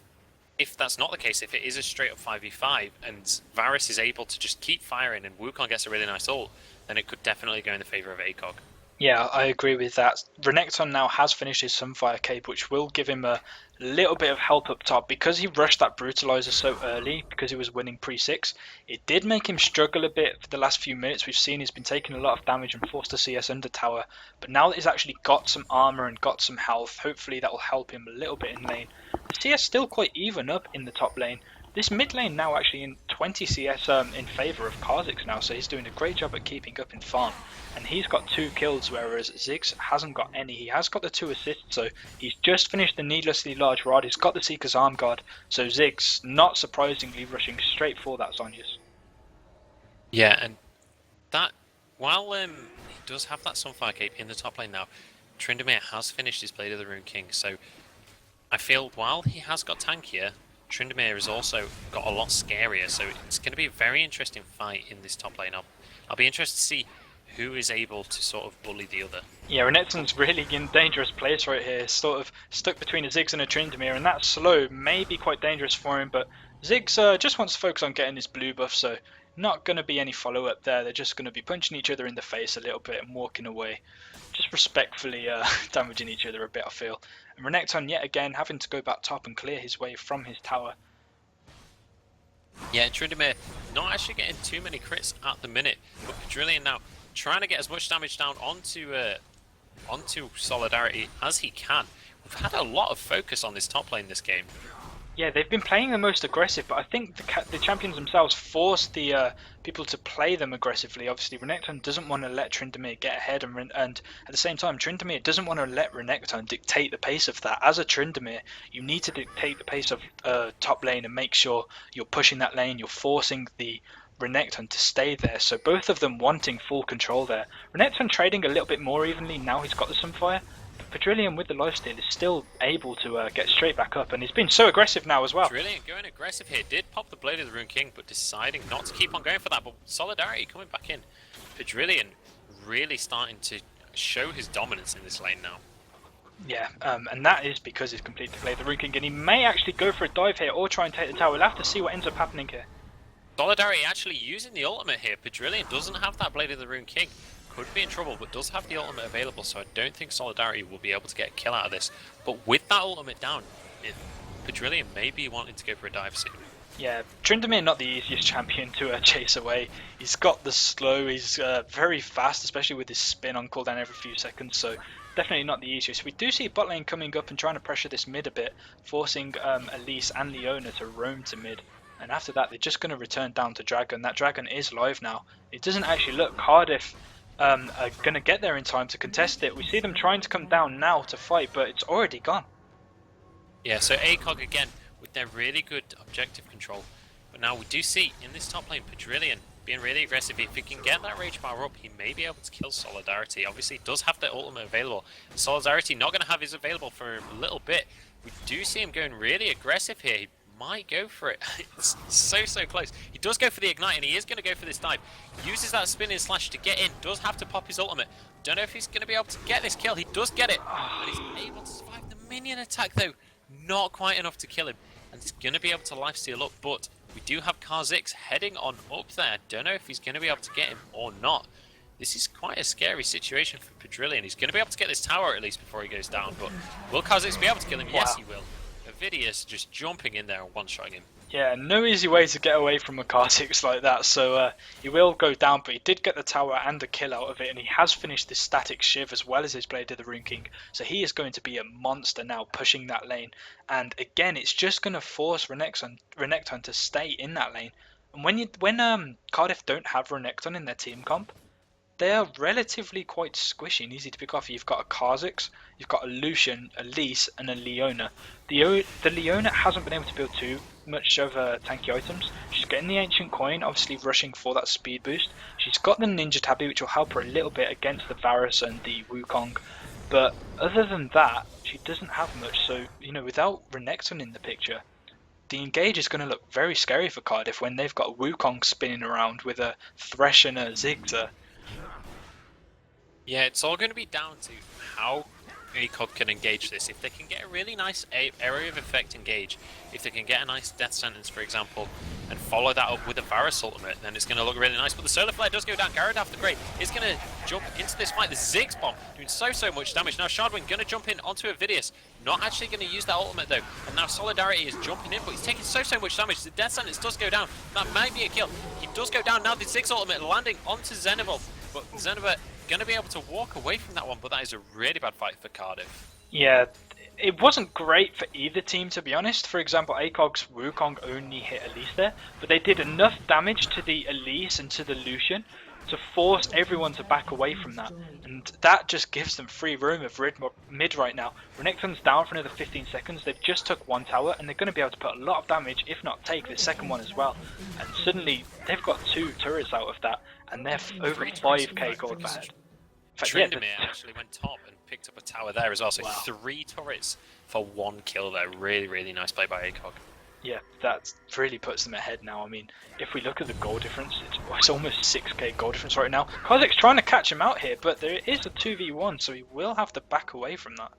that's not the case, if it is a straight up 5v5 and Varus is able to just keep firing and Wukong gets a really nice ult, then it could definitely go in the favour of ACOG. Yeah, I agree with that. Renekton now has finished his Sunfire Cape, which will give him a little bit of help up top. Because he rushed that Brutalizer so early, because he was winning pre-6, it did make him struggle a bit for the last few minutes. We've seen he's been taking a lot of damage and forced to CS under tower. But now that he's actually got some armor and got some health, hopefully that will help him a little bit in lane. The CS still quite even up in the top lane. This mid lane now actually in 20 CS in favour of Kha'Zix now, so he's doing a great job at keeping up in farm. And he's got 2 kills, whereas Ziggs hasn't got any. He has got the 2 assists, so he's just finished the needlessly large rod. He's got the Seeker's Arm Guard, so Ziggs, not surprisingly, rushing straight for that Zhonya's. Yeah, and that, while he does have that Sunfire Cape in the top lane now, Tryndamere has finished his Blade of the Rune King, so I feel while he has got tankier, Tryndamere has also got a lot scarier, so it's going to be a very interesting fight in this top lane. I'll be interested to see who is able to sort of bully the other. Yeah, Renekton's really in dangerous place right here, sort of stuck between a Ziggs and a Tryndamere, and that slow may be quite dangerous for him, but Ziggs just wants to focus on getting his blue buff, so not going to be any follow-up there. They're just going to be punching each other in the face a little bit and walking away. Just respectfully damaging each other a bit, I feel. And Renekton, yet again, having to go back top and clear his way from his tower. Yeah, Tryndamere not actually getting too many crits at the minute, but Pedrillion now trying to get as much damage down onto Solidarity as he can. We've had a lot of focus on this top lane this game. Yeah, they've been playing the most aggressive, but I think the champions themselves force the people to play them aggressively. Obviously, Renekton doesn't want to let Tryndamere get ahead, and at the same time, Tryndamere doesn't want to let Renekton dictate the pace of that. As a Tryndamere, you need to dictate the pace of top lane and make sure you're pushing that lane, you're forcing the Renekton to stay there. So both of them wanting full control there. Renekton trading a little bit more evenly now he's got the Sunfire. Pedrillion with the lifesteal is still able to get straight back up, and he's been so aggressive now as well. Pedrillion going aggressive here, did pop the Blade of the Rune King, but deciding not to keep on going for that, but Solidarity coming back in. Pedrillion really starting to show his dominance in this lane now. Yeah, and that is because he's completed the Blade of the Rune King, and he may actually go for a dive here or try and take the tower. We'll have to see what ends up happening here. Solidarity actually using the ultimate here. Pedrillion doesn't have that Blade of the Rune King. Could be in trouble, but does have the ultimate available, so I don't think Solidarity will be able to get a kill out of this. But with that ultimate down, Pedrillion may be wanting to go for a dive soon. Yeah, Tryndamere not the easiest champion to chase away. He's got the slow, he's very fast, especially with his spin on cooldown every few seconds, so definitely not the easiest. We do see bot lane coming up and trying to pressure this mid a bit, forcing Elise and Leona to roam to mid. And after that, they're just going to return down to Dragon. That Dragon is live now. It doesn't actually look Cardiff are going to get there in time to contest it. We see them trying to come down now to fight, but it's already gone. Yeah, so ACOG again with their really good objective control. But now we do see in this top lane, Pedrillion being really aggressive. If he can get that rage bar up, he may be able to kill Solidarity. Obviously, he does have the ultimate available. Solidarity not going to have his available for a little bit. We do see him going really aggressive here. He might go for it. It's so close. He does go for the ignite, and he is going to go for this dive. Uses that spinning slash to get in. Does have to pop his ultimate. Don't know if he's going to be able to get this kill. He does get it, but he's able to survive the minion attack though. Not quite enough to kill him, and he's going to be able to lifesteal up. But we do have Kha'Zix heading on up there. Don't know if he's going to be able to get him or not. This is quite a scary situation for Pedrillion. He's going to be able to get this tower at least before he goes down, but will Kha'Zix be able to kill him? Yes, he will. Avidius just jumping in there and one-shotting him. Yeah, no easy way to get away from a Kha'Zix like that, so he will go down, but he did get the tower and the kill out of it, and he has finished this static shiv as well as his Blade of the Rune King, so he is going to be a monster now pushing that lane, and again, it's just going to force Renekton to stay in that lane, and when Cardiff don't have Renekton in their team comp, they are relatively quite squishy and easy to pick off. You've got a Kha'Zix, you've got a Lucian, a Lise, and a Leona. The Leona hasn't been able to build too much of tanky items. She's getting the Ancient Coin, obviously rushing for that speed boost. She's got the Ninja Tabi, which will help her a little bit against the Varus and the Wukong. But other than that, she doesn't have much. So, without Renekton in the picture, the engage is going to look very scary for Cardiff when they've got a Wukong spinning around with a Thresh and a Zigzag. Yeah, it's all going to be down to how ACOG can engage this. If they can get a really nice area of effect engage, if they can get a nice death sentence, for example, and follow that up with a Varus ultimate, then it's going to look really nice. But the solar flare does go down. Gyarados the Great is going to jump into this fight. The Ziggs bomb doing so much damage. Now Shardwing going to jump in onto Avidius. Not actually going to use that ultimate though. And now Solidarity is jumping in, but he's taking so much damage. The death sentence does go down. That might be a kill. He does go down. Now the Ziggs ultimate landing onto Xenova. But Xenova going to be able to walk away from that one, but that is a really bad fight for Cardiff. Yeah, it wasn't great for either team, to be honest. For example, ACOG's Wukong only hit Elise there, but they did enough damage to the Elise and to the Lucian to force everyone to back away from that, and that just gives them free room of mid right now. Renekton's down for another 15 seconds, they've just took one tower, and they're going to be able to put a lot of damage, if not take the second one as well, and suddenly they've got 2 turrets out of that, and they're over 5k gold ahead. Tryndamere actually went top and picked up a tower there as well, so wow. 3 turrets for 1 kill there. Really nice play by ACOG. Yeah, that really puts them ahead now. I mean, if we look at the goal difference, it's almost 6k goal difference right now. Kha'Zix trying to catch him out here, but there is a 2v1, so he will have to back away from that.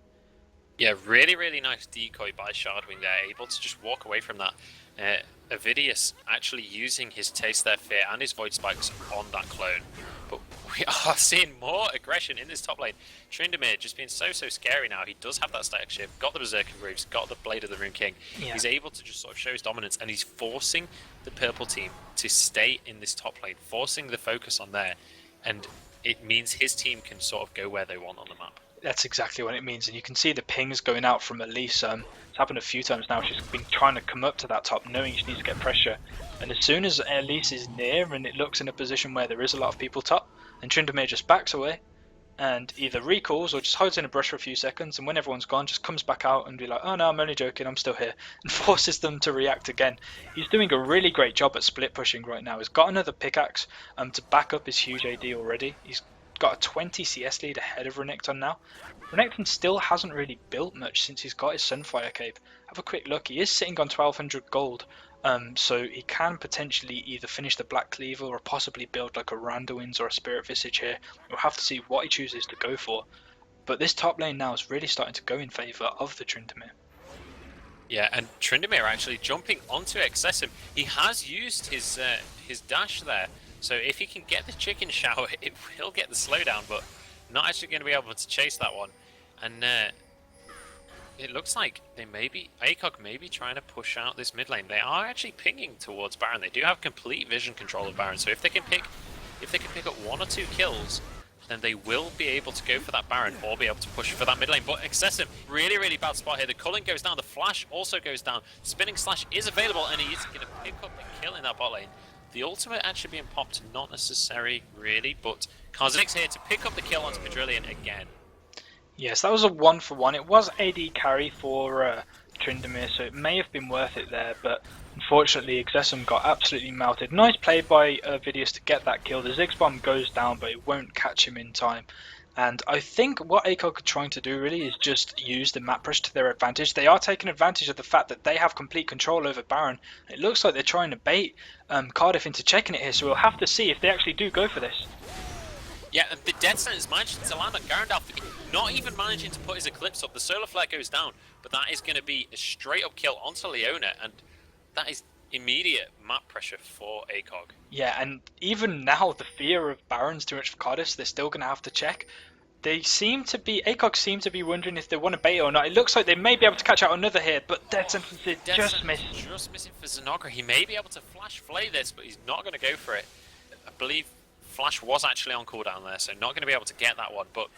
Yeah, really nice decoy by Shardwing there, able to just walk away from that. Avidius actually using his Taste Their Fear and his Void Spikes on that clone. But we are seeing more aggression in this top lane. Tryndamere just being so scary now. He does have that static shift, got the Berserker Greaves, got the Blade of the Rune King. Yeah. He's able to just sort of show his dominance, and he's forcing the purple team to stay in this top lane, forcing the focus on there, and it means his team can sort of go where they want on the map. That's exactly what it means, and you can see the pings going out from Elise. It's happened a few times now. She's been trying to come up to that top, knowing she needs to get pressure. And as soon as Elise is near and it looks in a position where there is a lot of people top, and Tryndamere just backs away and either recalls or just hides in a brush for a few seconds, and when everyone's gone, just comes back out and be like, "Oh no, I'm only joking, I'm still here," and forces them to react again. He's doing a really great job at split pushing right now. He's got another pickaxe to back up his huge AD already. He's got a 20 CS lead ahead of Renekton now. Renekton still hasn't really built much since he's got his Sunfire Cape. Have a quick look, he is sitting on 1200 gold, so he can potentially either finish the Black Cleaver or possibly build like a Randuin's or a Spirit Visage here. We'll have to see what he chooses to go for. But this top lane now is really starting to go in favour of the Tryndamere. Yeah, and Tryndamere actually jumping onto Excessum. He has used his dash there. So if he can get the chicken shower, it will get the slowdown, but not actually going to be able to chase that one. And it looks like ACOG may be trying to push out this mid lane. They are actually pinging towards Baron. They do have complete vision control of Baron. So if they can pick up 1 or 2 kills, then they will be able to go for that Baron or be able to push for that mid lane. But Excessum, really bad spot here. The culling goes down, the flash also goes down. Spinning slash is available, and he is going to pick up the kill in that bot lane. The ultimate actually being popped, not necessary really, but Kha'Zix here to pick up the kill onto Pedrillion again. Yes, that was a 1-for-1. It was AD carry for Tryndamere, so it may have been worth it there, but unfortunately Excessum got absolutely melted. Nice play by Avidius to get that kill. The Ziggs bomb goes down, but it won't catch him in time. And I think what ACOG are trying to do really is just use the map pressure to their advantage. They are taking advantage of the fact that they have complete control over Baron. It looks like they're trying to bait Cardiff into checking it here, so we'll have to see if they actually do go for this. Yeah, and the Death Sentence managing to land on Garandalf, not even managing to put his Eclipse up. The Solar Flare goes down, but that is going to be a straight up kill onto Leona, and that is immediate map pressure for ACOG. Yeah, and even now, the fear of Baron's too much for Cardiff, so they're still going to have to check. They seem to be, ACOG seem to be wondering if they want to bait or not. It looks like they may be able to catch out another here, but Death Sentence did just miss. Just missing for Zenogre. He may be able to flash flay this, but he's not going to go for it. I believe Flash was actually on cooldown there, so not going to be able to get that one, but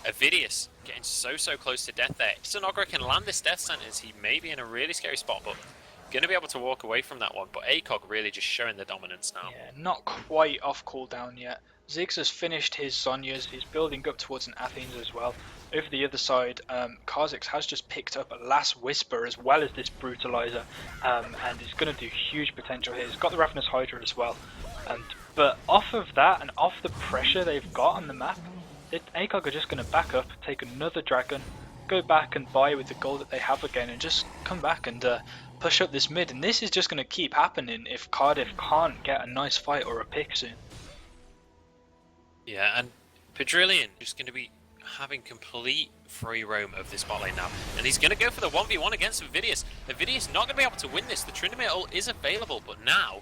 Avidius getting so close to death there. If Zenogre can land this Death Sentence, he may be in a really scary spot, but going to be able to walk away from that one. But ACOG really just showing the dominance now. Yeah, not quite off cooldown yet. Ziggs has finished his Zhonya's, he's building up towards an Athens as well. Over the other side, Kha'Zix has just picked up a Last Whisper as well as this Brutalizer, and is going to do huge potential here. He's got the Ravenous Hydra as well. But off of that and off the pressure they've got on the map, ACOG are just going to back up, take another Dragon, go back and buy with the gold that they have again, and just come back and push up this mid. And this is just going to keep happening if Cardiff can't get a nice fight or a pick soon. Yeah, and Pedrillion just going to be having complete free roam of this bot lane now. And he's going to go for the 1v1 against Avidius. Avidius not going to be able to win this. The Tryndamere ult is available, but now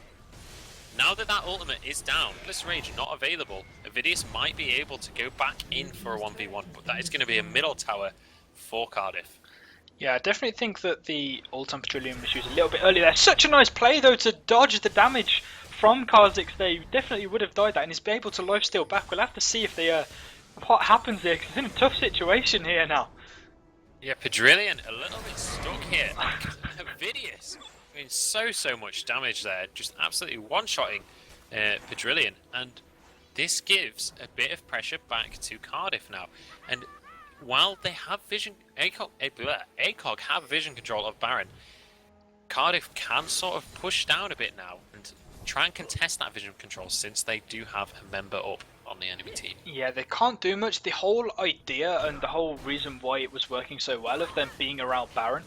that that ultimate is down, Bliss Rage not available, Avidius might be able to go back in for a 1v1, but that is going to be a middle tower for Cardiff. Yeah, I definitely think that the ult on Pedrillion was used a little bit early there. Such a nice play though to dodge the damage from Kha'Zix. They definitely would have died that, and he's been able to lifesteal back. We'll have to see if they what happens here, because he's in a tough situation here now. Yeah, Pedrillion a little bit stuck here. Avidius doing so much damage there, just absolutely one-shotting Pedrillion, and this gives a bit of pressure back to Cardiff now. And while they have vision, ACOG have vision control of Baron, Cardiff can sort of push down a bit now and try and contest that vision control, since they do have a member up on the enemy team. Yeah, they can't do much. The whole idea and the whole reason why it was working so well of them being around Baron,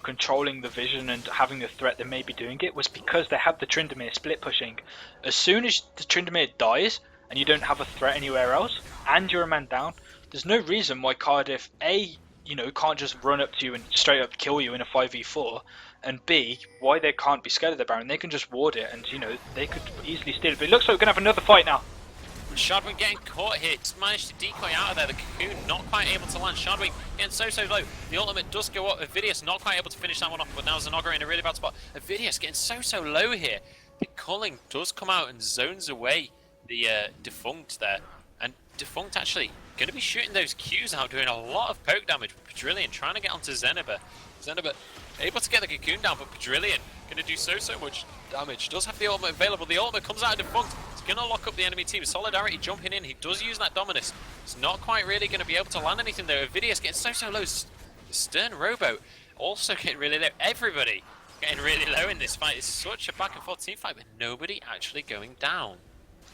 controlling the vision and having the threat they may be doing it, was because they had the Tryndamere split pushing. As soon as the Tryndamere dies and you don't have a threat anywhere else and you're a man down, there's no reason why Cardiff can't just run up to you and straight up kill you in a 5v4, and B, why they can't be scared of the Baron. They can just ward it and they could easily steal it. But it looks like we're gonna have another fight now. Shardwing getting caught here, just managed to decoy out of there. The Cocoon not quite able to land. Shardwing getting so low. The ultimate does go up. Avidius not quite able to finish that one off, but now Zenogre in a really bad spot. Avidius getting so low here. The Culling does come out and zones away the Defunct there. And Defunct actually going to be shooting those Qs out, doing a lot of poke damage. Pedrillion trying to get onto Zenobah. Zenobah able to get the Cocoon down, but Pedrillion going to do so much damage. Does have the ultimate available. The ultimate comes out of Defunct. It's going to lock up the enemy team. Solidarity jumping in. He does use that Dominus. It's not quite really going to be able to land anything there. Avidius getting so low. Stern Rowboat also getting really low. Everybody getting really low in this fight. It's such a back and forth team fight, but nobody actually going down.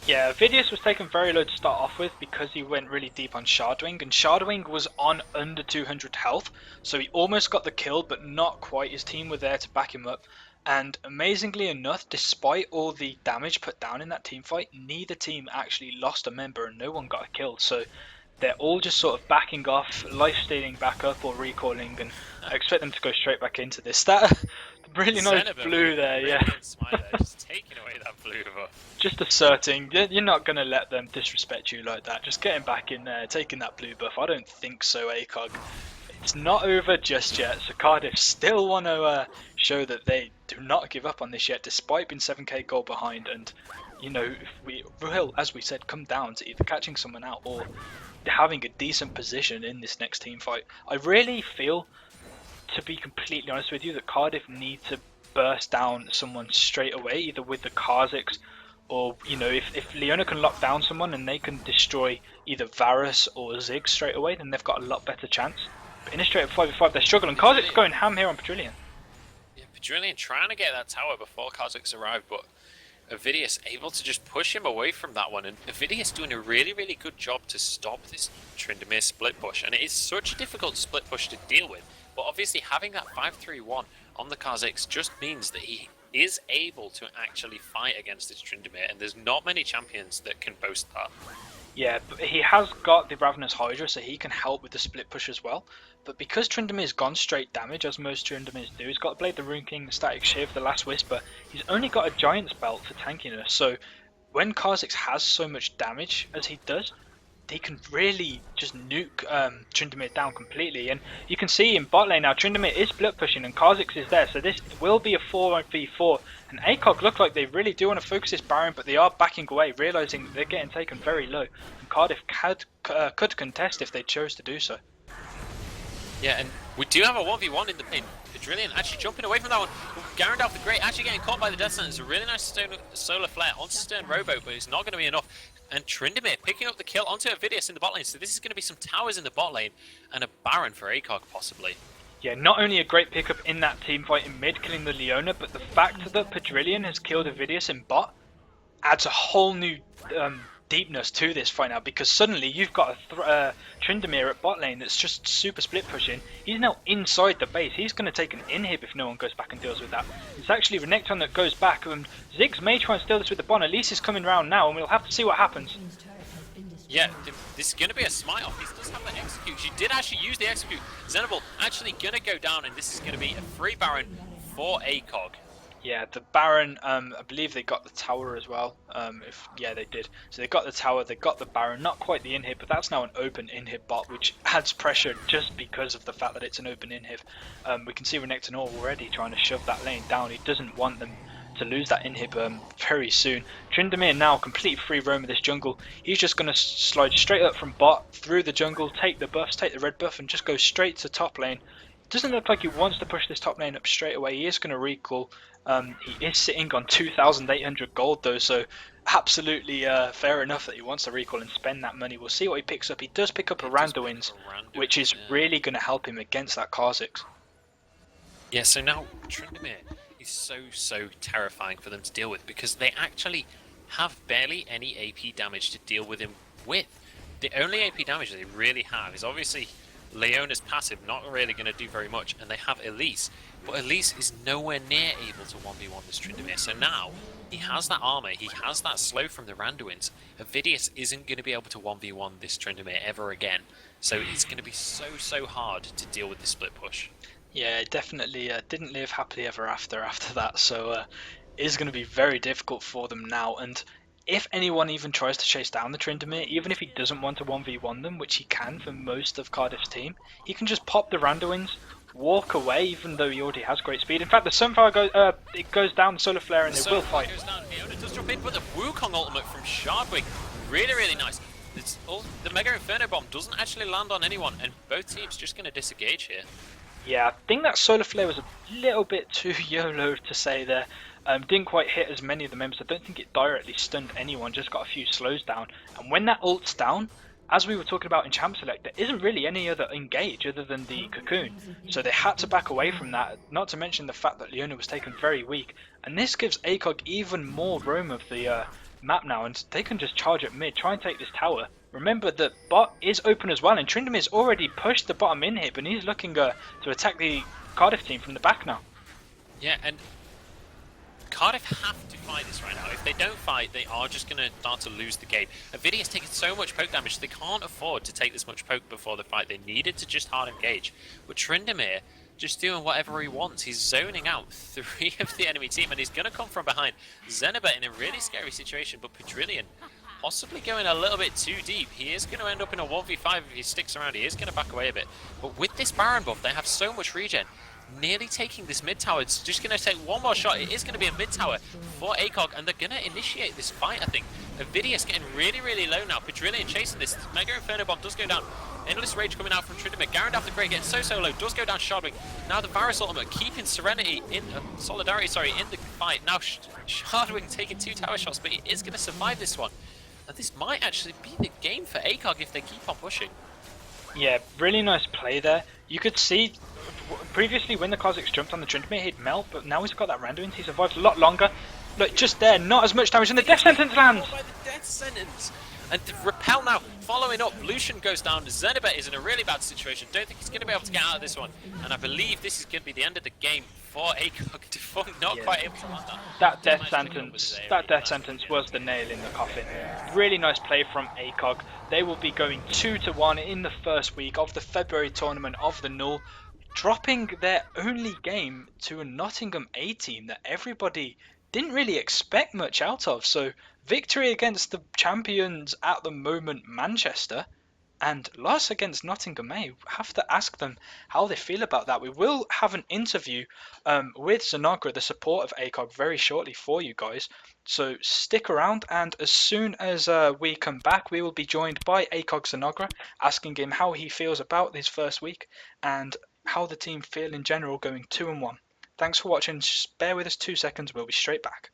Yeah, Avidius was taken very low to start off with because he went really deep on Shardwing, and Shardwing was on under 200 health, so he almost got the kill, but not quite. His team were there to back him up, and amazingly enough, despite all the damage put down in that team fight, neither team actually lost a member and no one got a kill, so they're all just sort of backing off, life-stealing back up or recalling, and I expect them to go straight back into this. That really nice blue there, really yeah. Just taking away that blue buff. Just asserting, you're not going to let them disrespect you like that. Just getting back in there, taking that blue buff. I don't think so, ACOG. It's not over just yet, so Cardiff still want to show that they do not give up on this yet, despite being 7k goal behind. And, we will, as we said, come down to either catching someone out or having a decent position in this next team fight. I really feel, to be completely honest with you, that Cardiff need to burst down someone straight away, either with the Kha'Zix or, if Leona can lock down someone and they can destroy either Varus or Ziggs straight away, then they've got a lot better chance. But in a straight up 5v5, they're struggling. Kha'Zix going ham here on Pedrillion. Yeah, Pedrillion trying to get that tower before Kha'Zix arrived, but Avidius able to just push him away from that one, and Avidius doing a really, really good job to stop this Tryndamere split push, and it is such a difficult split push to deal with, but obviously having that 5-3-1 on the Kha'Zix just means that he is able to actually fight against this Tryndamere, and there's not many champions that can boast that. Yeah, but he has got the Ravenous Hydra, so he can help with the split push as well. But because Tryndamere's gone straight damage, as most Tryndameres do, he's got the Blade, the Rune King, the Static Shiv, the Last Whisper, he's only got a Giant's Belt for tankiness, so when Kha'Zix has so much damage as he does, he can really just nuke Tryndamere down completely. And you can see in bot lane now, Tryndamere is split pushing and Kha'Zix is there, so this will be a 4v4. And ACOG look like they really do want to focus this Baron, but they are backing away, realising that they're getting taken very low. And Cardiff could contest if they chose to do so. Yeah, and we do have a 1v1 in the pin. Brilliant, actually jumping away from that one. Garandalf the Great actually getting caught by the Death Sentence. A really nice solar flare onto Stern Rowboat, but it's not going to be enough. And Tryndamere picking up the kill onto Avidius in the bot lane. So this is going to be some towers in the bot lane and a Baron for ACOG possibly. Yeah, not only a great pickup in that team fight in mid, killing the Leona, but the fact that Pedrillion has killed Avidius in bot adds a whole new deepness to this fight now, because suddenly you've got a Tryndamere at bot lane that's just super split pushing. He's now inside the base. He's going to take an inhib if no one goes back and deals with that. It's actually Renekton that goes back, and Ziggs may try and steal this with the Bond. Elise is coming around now, and we'll have to see what happens. Yeah, this is going to be a smite off. He does have the execute. She did actually use the execute. Xenobal actually going to go down, and this is going to be a free Baron for ACOG. Yeah, the Baron, I believe they got the tower as well. Yeah, they did. So they got the tower, they got the Baron, not quite the inhib, but that's now an open inhib bot, which adds pressure just because of the fact that it's an open inhib. We can see Renekton already trying to shove that lane down. He doesn't want them to lose that inhib very soon. Tryndamere now complete free roam of this jungle. He's just going to slide straight up from bot, through the jungle, take the buffs, take the red buff, and just go straight to top lane. It doesn't look like he wants to push this top lane up straight away. He is going to recall. He is sitting on 2,800 gold though, so absolutely fair enough that he wants to recall and spend that money. We'll see what he picks up. He does pick up a Randuin's, which is really going to help him against that Kha'Zix. Yeah, so now Tryndamere is so terrifying for them to deal with, because they actually have barely any AP damage to deal with him with. The only AP damage they really have is obviously Leona's passive, not really going to do very much, and they have Elise, but Elise is nowhere near able to 1v1 this Tryndamere. So now he has that armor, he has that slow from the Randuins. Avidius isn't going to be able to 1v1 this Tryndamere ever again, so it's going to be so hard to deal with the split push. Yeah, it definitely didn't live happily ever after that, so it is going to be very difficult for them now. And if anyone even tries to chase down the Tryndamere, even if he doesn't want to 1v1 them, which he can for most of Cardiff's team, he can just pop the Randuins, walk away, even though he already has great speed. In fact, the Sunfire goes down, the Solar Flare, and they will fight. Goes down. Leona does drop in, but the Wukong ultimate from Shardwig, really nice. The Mega Inferno Bomb doesn't actually land on anyone, and both teams just going to disengage here. Yeah, I think that Solar Flare was a little bit too YOLO to say there. Didn't quite hit as many of the members. I don't think it directly stunned anyone, just got a few slows down. And when that ult's down, as we were talking about in Champ Select, there isn't really any other engage other than the Cocoon. So they had to back away from that, not to mention the fact that Leona was taken very weak. And this gives ACOG even more room of the map now, and they can just charge at mid, try and take this tower. Remember that bot is open as well, and Tryndamere's already pushed the bottom inhib, and he's looking to attack the Cardiff team from the back now. Yeah, and Cardiff have to fight this right now. If they don't fight, they are just going to start to lose the game. Avidius taking so much poke damage, they can't afford to take this much poke before the fight. They needed to just hard engage. But Tryndamere just doing whatever he wants. He's zoning out 3 of the enemy team, and he's going to come from behind. Xenobet in a really scary situation, but Pedrillion possibly going a little bit too deep. He is going to end up in a 1v5 if he sticks around. He is going to back away a bit. But with this Baron buff, they have so much regen. Nearly taking this mid tower. It's just going to take one more shot. It is going to be a mid tower for ACOG, and they're going to initiate this fight, I think. Avidius getting really low now. Pedrillion chasing this. Mega Inferno Bomb does go down. Endless Rage coming out from Tryndamere. Garandalf the Great getting so low. Does go down Shardwig. Now the Varus ultimate keeping Serenity in Solidarity, in the fight. Now Shardwig taking 2 tower shots, but he is going to survive this one. And this might actually be the game for ACOG if they keep on pushing. Yeah, really nice play there. You could see previously when the Kha'Zix jumped on the Tryndamere, he'd melt, but now he's got that Randuin. He survived a lot longer. Look, just there, not as much damage, and the death sentence lands. By the death sentence. And the Repel now following up. Lucian goes down. Zenobet is in a really bad situation. Don't think he's going to be able to get out of this one. And I believe this is going to be the end of the game for ACOG. Defunct not quite able to land that. That death sentence was the nail in the coffin. Really nice play from ACOG. They will be going 2-1 in the first week of the February tournament of the NUEL, dropping their only game to a Nottingham A team that everybody didn't really expect much out of. So victory against the champions at the moment, Manchester, and loss against Nottingham A. Have to ask them how they feel about that. We will have an interview with Zanagra, the support of ACOG, very shortly for you guys. So stick around, and as soon as we come back, we will be joined by ACOG Zanagra, asking him how he feels about his first week and how the team feel in general going 2-1. Thanks for watching. Just bear with us 2 seconds. We'll be straight back.